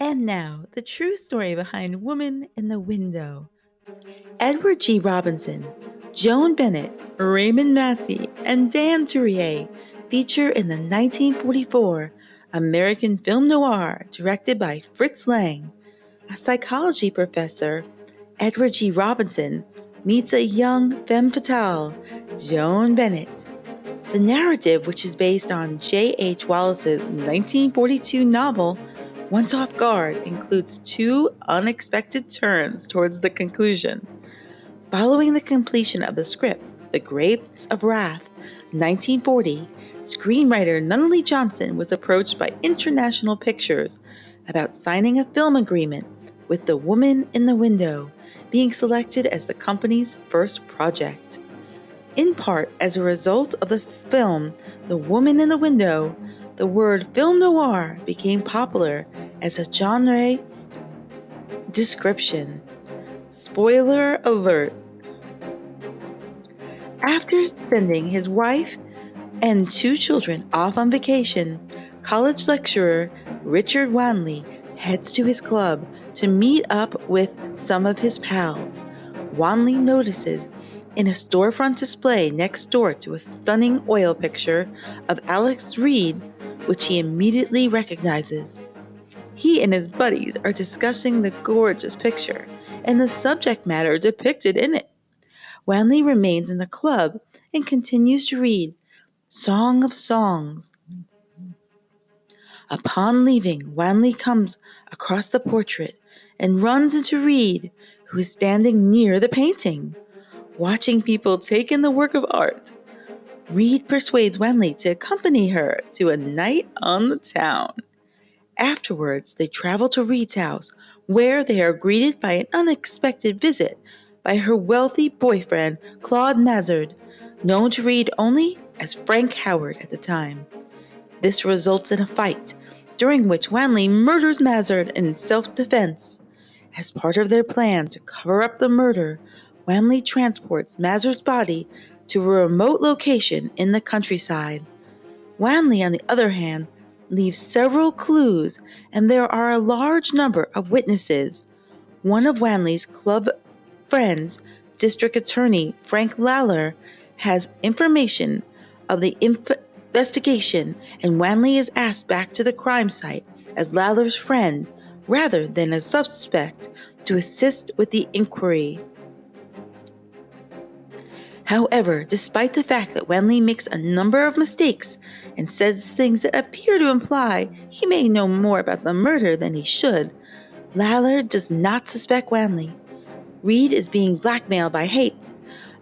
And now, the true story behind Woman in the Window. Edward G. Robinson, Joan Bennett, Raymond Massey, and Dan Tourier feature in the 1944 American film noir directed by Fritz Lang. A psychology professor, Edward G. Robinson, meets a young femme fatale, Joan Bennett. The narrative, which is based on J.H. Wallace's 1942 novel, Once Off Guard, includes two unexpected turns towards the conclusion. Following the completion of the script, The Grapes of Wrath, 1940, screenwriter Nunnally Johnson was approached by International Pictures about signing a film agreement with The Woman in the Window, being selected as the company's first project. In part as a result of the film The Woman in the Window, the word film noir became popular as a genre description. Spoiler alert. After sending his wife and two children off on vacation, college lecturer Richard Wanley heads to his club to meet up with some of his pals. Wanley notices in a storefront display next door to a stunning oil picture of Alex Reed, which he immediately recognizes. He and his buddies are discussing the gorgeous picture and the subject matter depicted in it. Wanley remains in the club and continues to read Song of Songs. Upon leaving, Wanley comes across the portrait and runs into Reed, who is standing near the painting, watching people take in the work of art. Reed persuades Wanley to accompany her to a night on the town. Afterwards, they travel to Reed's house, where they are greeted by an unexpected visit by her wealthy boyfriend, Claude Mazard, known to Reed only as Frank Howard at the time. This results in a fight, during which Wanley murders Mazard in self-defense. As part of their plan to cover up the murder, Wanley transports Mazard's body to a remote location in the countryside. Wanley, on the other hand, leaves several clues, and there are a large number of witnesses. One of Wanley's club friends, District Attorney Frank Lawler, has information of the investigation, and Wanley is asked back to the crime site as Lawler's friend rather than a suspect to assist with the inquiry. However, despite the fact that Wanley makes a number of mistakes and says things that appear to imply he may know more about the murder than he should, Lawler does not suspect Wanley. Reed is being blackmailed by Haight,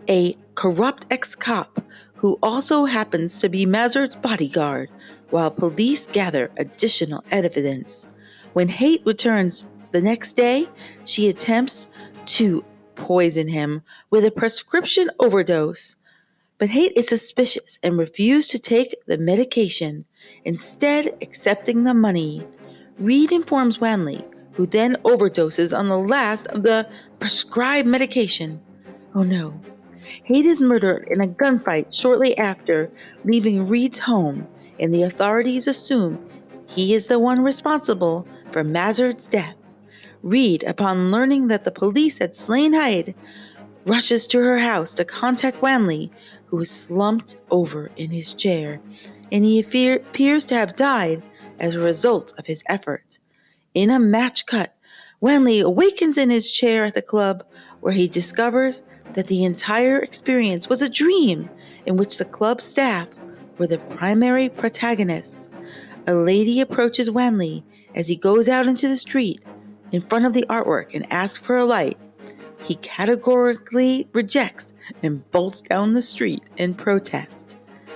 a corrupt ex-cop who also happens to be Mazard's bodyguard, while police gather additional evidence. When Haight returns the next day, she attempts to poison him with a prescription overdose. But Haight is suspicious and refuses to take the medication, instead accepting the money. Reed informs Wanley, who then overdoses on the last of the prescribed medication. Oh no. Haight is murdered in a gunfight shortly after leaving Reed's home, and the authorities assume he is the one responsible for Mazard's death. Reed, upon learning that the police had slain Haight, rushes to her house to contact Wanley, who is slumped over in his chair, and he appears to have died as a result of his effort. In a match cut, Wanley awakens in his chair at the club, where he discovers that the entire experience was a dream in which the club staff were the primary protagonists. A lady approaches Wanley as he goes out into the street in front of the artwork and asks for a light. He categorically rejects and bolts down the street in protest.